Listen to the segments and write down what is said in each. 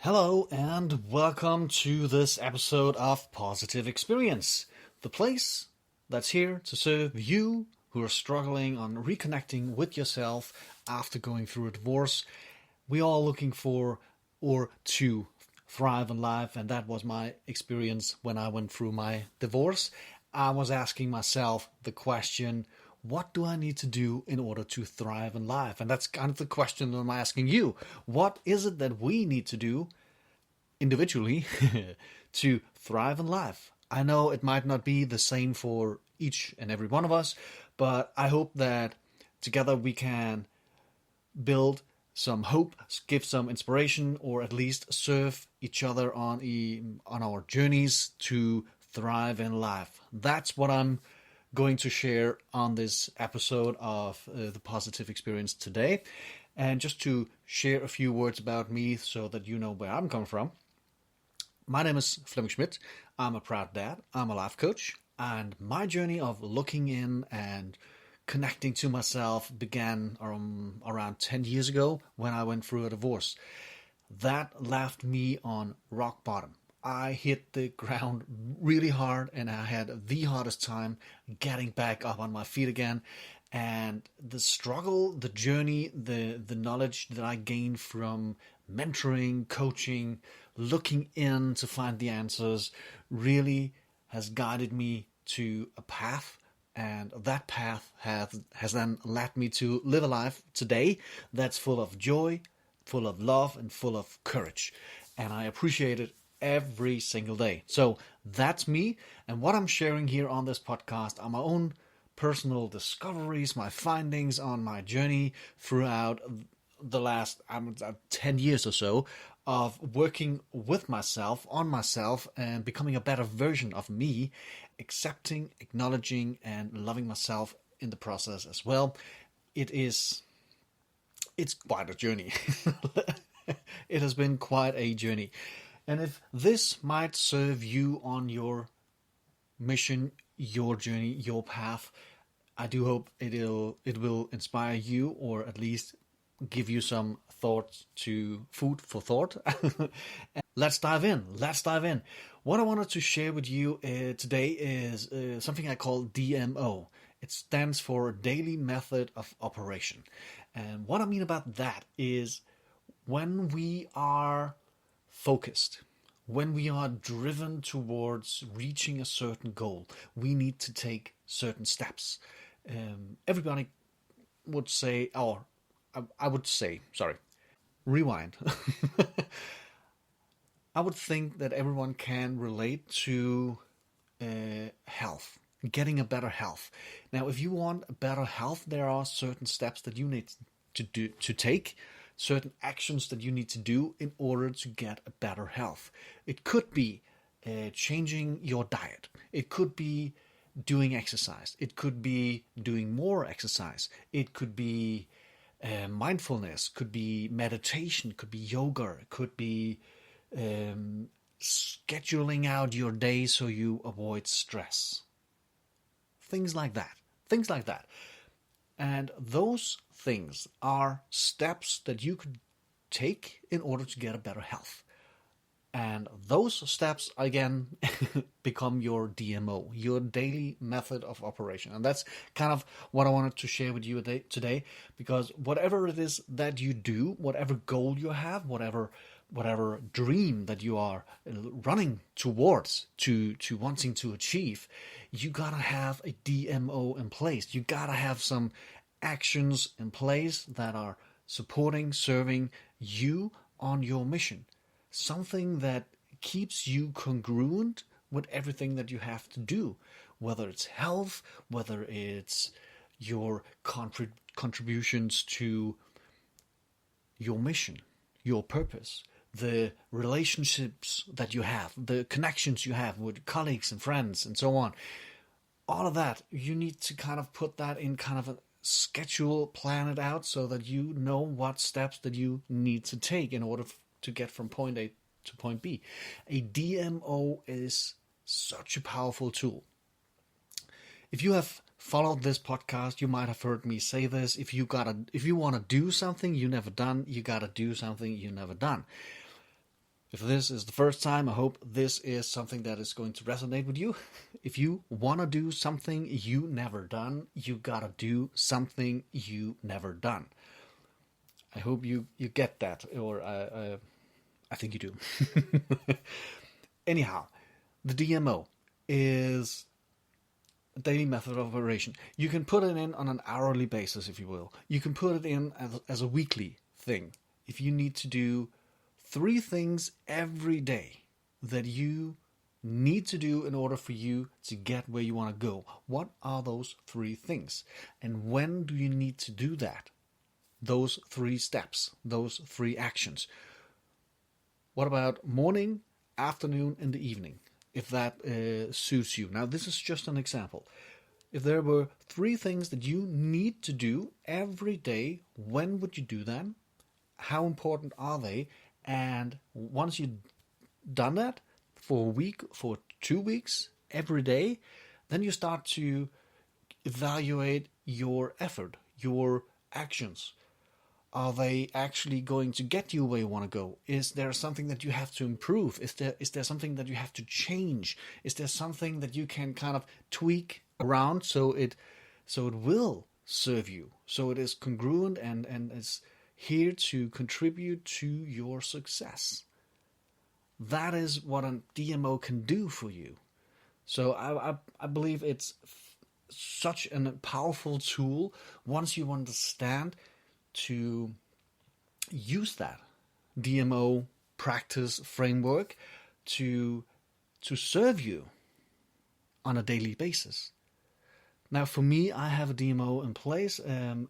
Hello and welcome to this episode of Positive-Xperience, the place that's here to serve you who are struggling on reconnecting with yourself after going through a divorce. We are all looking for or to thrive in life, and that was my experience when I went through my divorce. I was asking myself the question, what do I need to do in order to thrive in life? And that's kind of the question that I'm asking you. What is it that we need to do individually to thrive in life? I know it might not be the same for each and every one of us, but I hope that together we can build some hope, give some inspiration, or at least serve each other on our journeys to thrive in life. That's what I'm going to share on this episode of the Positive-Xperience today. And just to share a few words about me so that you know where I'm coming from. My name is Flemming Schmidt. I'm a proud dad. I'm a life coach. And my journey of looking in and connecting to myself began around 10 years ago when I went through a divorce. That left me on rock bottom. I hit the ground really hard and I had the hardest time getting back up on my feet again. And the struggle, the journey, the knowledge that I gained from mentoring, coaching, looking in to find the answers really has guided me to a path. And that path has then led me to live a life today that's full of joy, full of love, and full of courage. And I appreciate it every single day. So that's me. And what I'm sharing here on this podcast are my own personal discoveries, my findings on my journey throughout the last 10 years or so of working with myself, on myself, and becoming a better version of me, accepting, acknowledging, and loving myself in the process as well. It's quite a journey. It has been quite a journey. And if this might serve you on your mission, your journey, your path, I do hope it will inspire you, or at least give you some food for thought. Let's dive in. What I wanted to share with you today is something I call DMO. It stands for Daily Method of Operation. And what I mean about that is when we are focused, when we are driven towards reaching a certain goal, we need to take certain steps. Everybody would say, or I would say, sorry, rewind. I would think that everyone can relate to health, getting a better health. Now, if you want a better health, there are certain steps that you need to take, certain actions that you need to do in order to get a better health. It could be changing your diet. It could be doing exercise. It could be doing more exercise. It could be mindfulness, could be meditation, could be yoga, it could be scheduling out your day so you avoid stress. Things like that. And those things are steps that you could take in order to get a better health. And those steps, again, become your DMO, your daily method of operation. And that's kind of what I wanted to share with you today, because whatever it is that you do, whatever goal you have, whatever dream that you are running towards to wanting to achieve, you gotta have a DMO in place. You gotta have some actions in place that are supporting, serving you on your mission. Something that keeps you congruent with everything that you have to do, whether it's health, whether it's your contributions to your mission, your purpose, the relationships that you have, the connections you have with colleagues and friends and so on. All of that, you need to kind of put that in kind of a schedule, plan it out so that you know what steps that you need to take in order to get from point A to point B. A DMO is such a powerful tool. If you have followed this podcast, you might have heard me say this. If you want to do something you never done, you gotta do something you never done. If this is the first time, I hope this is something that is going to resonate with you. If you want to do something you never done, you gotta do something you never done. I hope you get that, or I think you do. Anyhow, the DMO is a daily method of operation. You can put it in on an hourly basis, if you will. You can put it in as a weekly thing. If you need to do 3 things every day that you need to do in order for you to get where you want to go, what are those 3 things? And when do you need to do that? Those 3 steps, those 3 actions. What about morning, afternoon, and the evening? If that suits you. Now, this is just an example. If there were 3 things that you need to do every day, when would you do them? How important are they? And once you've done that for a week, for 2 weeks, every day, then you start to evaluate your effort, your actions. Are they actually going to get you where you want to go? Is there something that you have to improve? Is there something that you have to change? Is there something that you can kind of tweak around so it will serve you, so it is congruent and is here to contribute to your success? That is what a DMO can do for you. So I believe it's such a powerful tool once you understand to use that DMO practice framework to serve you on a daily basis. Now, for me, I have a DMO in place, and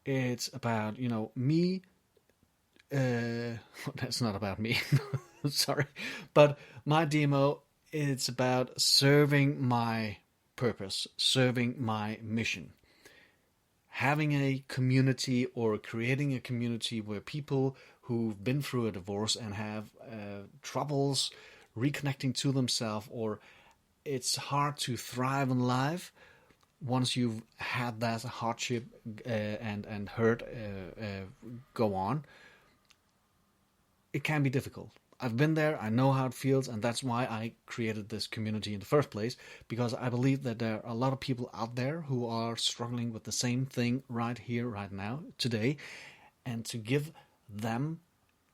it's about me. That's not about me. Sorry, but my DMO, it's about serving my purpose, serving my mission. Having a community or creating a community where people who've been through a divorce and have troubles reconnecting to themselves, or it's hard to thrive in life once you've had that hardship and hurt go on, it can be difficult. I've been there, I know how it feels, and that's why I created this community in the first place, because I believe that there are a lot of people out there who are struggling with the same thing right here, right now, today, and to give them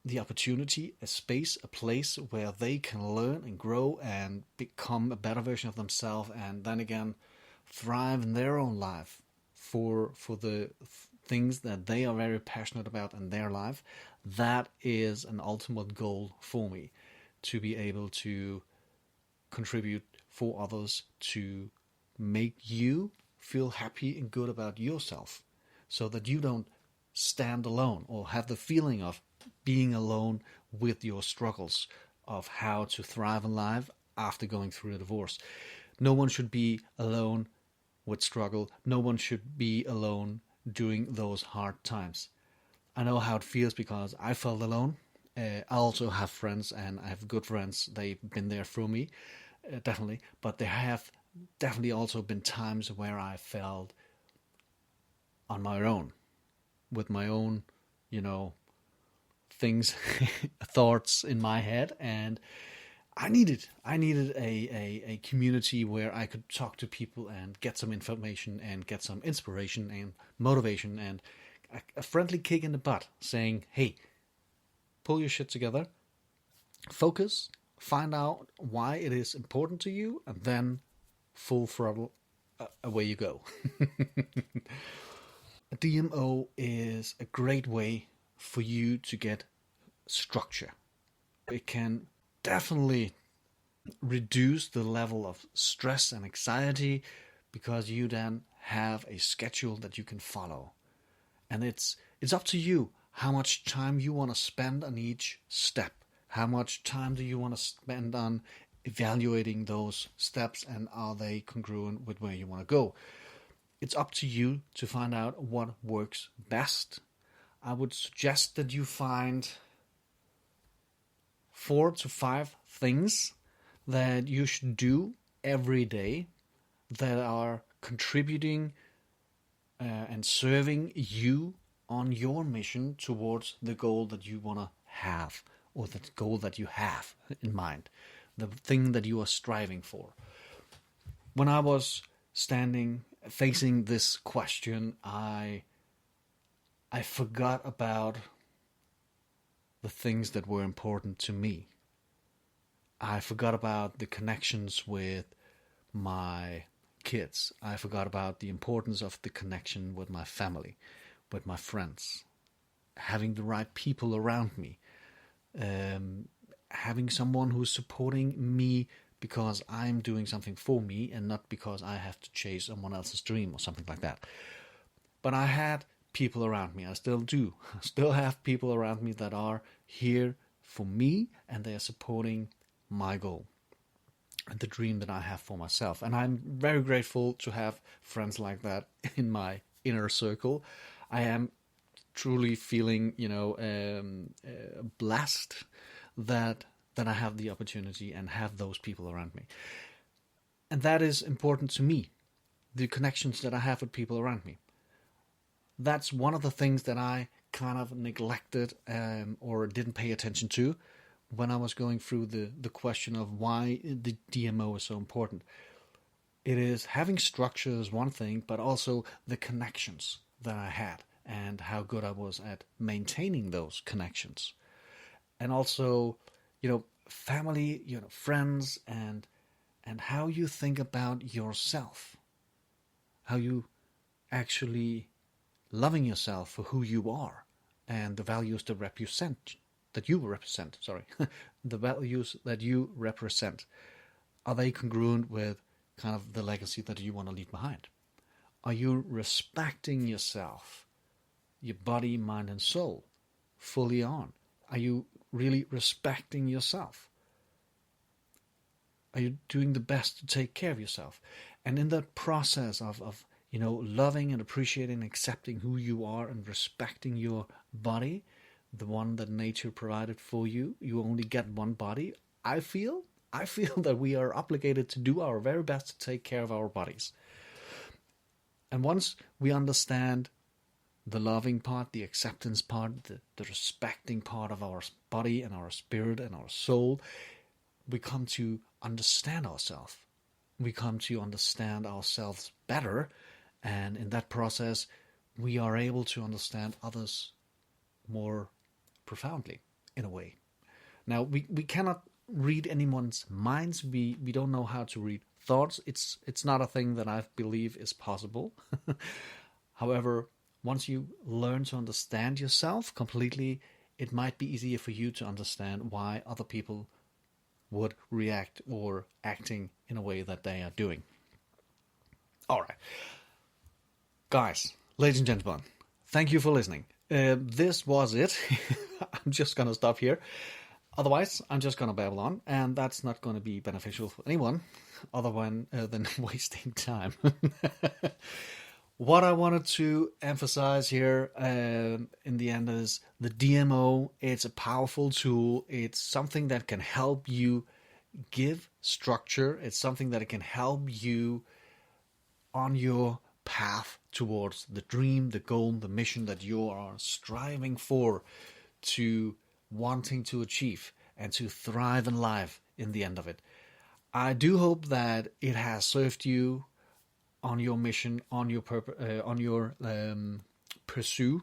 the opportunity, a space, a place where they can learn and grow and become a better version of themselves, and then again, thrive in their own life for the things that they are very passionate about in their life. That is an ultimate goal for me, to be able to contribute for others, to make you feel happy and good about yourself, so that you don't stand alone or have the feeling of being alone with your struggles of how to thrive in life after going through a divorce. No one should be alone with struggle. No one should be alone during those hard times. I know how it feels because I felt alone. I also have friends, and I have good friends. They've been there through me, definitely. But there have definitely also been times where I felt on my own, with my own, things, thoughts in my head, and I needed a community where I could talk to people and get some information and get some inspiration and motivation and a friendly kick in the butt saying, hey, pull your shit together, focus, find out why it is important to you, and then full throttle, away you go. A DMO is a great way for you to get structure. It can definitely reduce the level of stress and anxiety because you then have a schedule that you can follow. And it's up to you how much time you want to spend on each step. How much time do you want to spend on evaluating those steps, and are they congruent with where you want to go? It's up to you to find out what works best. I would suggest that you find 4 to 5 things that you should do every day that are contributing and serving you on your mission towards the goal that you want to have or the goal that you have in mind, the thing that you are striving for. When I was facing this question, I forgot about the things that were important to me. I forgot about the connections with my kids. I forgot about the importance of the connection with my family, with my friends, having the right people around me, having someone who's supporting me because I'm doing something for me and not because I have to chase someone else's dream or something like that. But I had people around me. I still do. I still have people around me that are here for me, and they are supporting my goal and the dream that I have for myself. And I'm very grateful to have friends like that in my inner circle. I am truly feeling, blessed that I have the opportunity and have those people around me. And that is important to me, the connections that I have with people around me. That's one of the things that I kind of neglected or didn't pay attention to when I was going through the question of why the DMO is so important. It is having structure is one thing, but also the connections that I had and how good I was at maintaining those connections. And also, family, friends, and how you think about yourself. How you actually loving yourself for who you are and the values that you represent, the values that you represent. Are they congruent with kind of the legacy that you want to leave behind? Are you respecting yourself, your body, mind, and soul fully on? Are you really respecting yourself? Are you doing the best to take care of yourself? And in that process of loving and appreciating and accepting who you are and respecting your body, the one that nature provided for you, you only get one body. I feel that we are obligated to do our very best to take care of our bodies. And once we understand the loving part, the acceptance part, the respecting part of our body and our spirit and our soul, we come to understand ourselves. We come to understand ourselves better, and in that process, we are able to understand others more profoundly, in a way. Now, we cannot read anyone's minds. We don't know how to read thoughts. It's not a thing that I believe is possible. However, once you learn to understand yourself completely, it might be easier for you to understand why other people would react or acting in a way that they are doing. All right. Guys, ladies and gentlemen, thank you for listening. This was it. I'm just going to stop here. Otherwise, I'm just going to babble on, and that's not going to be beneficial for anyone other than wasting time. What I wanted to emphasize here in the end is the DMO. It's a powerful tool. It's something that can help you give structure. It's something that can help you on your path towards the dream, the goal, the mission that you are striving for, to wanting to achieve and to thrive in life in the end of it. I do hope that it has served you on your mission, on your pursue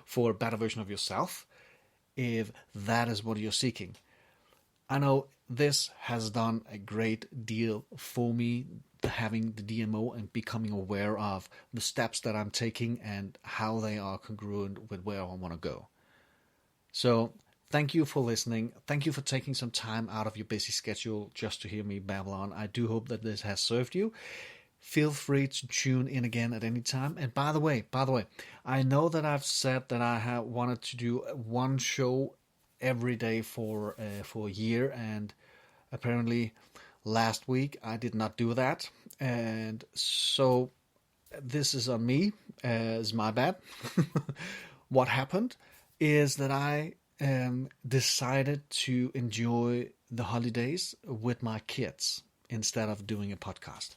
for a better version of yourself, if that is what you're seeking. I know this has done a great deal for me, having the DMO and becoming aware of the steps that I'm taking and how they are congruent with where I want to go. So thank you for listening. Thank you for taking some time out of your busy schedule just to hear me babble on. I do hope that this has served you. Feel free to tune in again at any time. And by the way, I know that I've said that I have wanted to do one show every day for a year, and apparently last week I did not do that, and so this is on me. It's my bad. What happened is that I decided to enjoy the holidays with my kids instead of doing a podcast.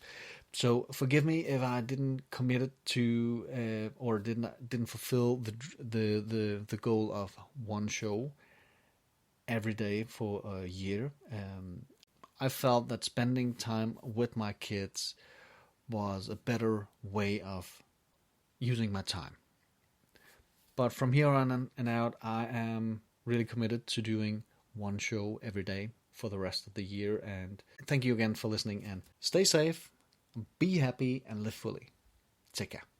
So forgive me if I didn't commit it to or didn't fulfill the goal of one show every day for a year. I felt that spending time with my kids was a better way of using my time. But from here on and out, I am really committed to doing one show every day for the rest of the year. And thank you again for listening, and stay safe, be happy, and live fully. Take care.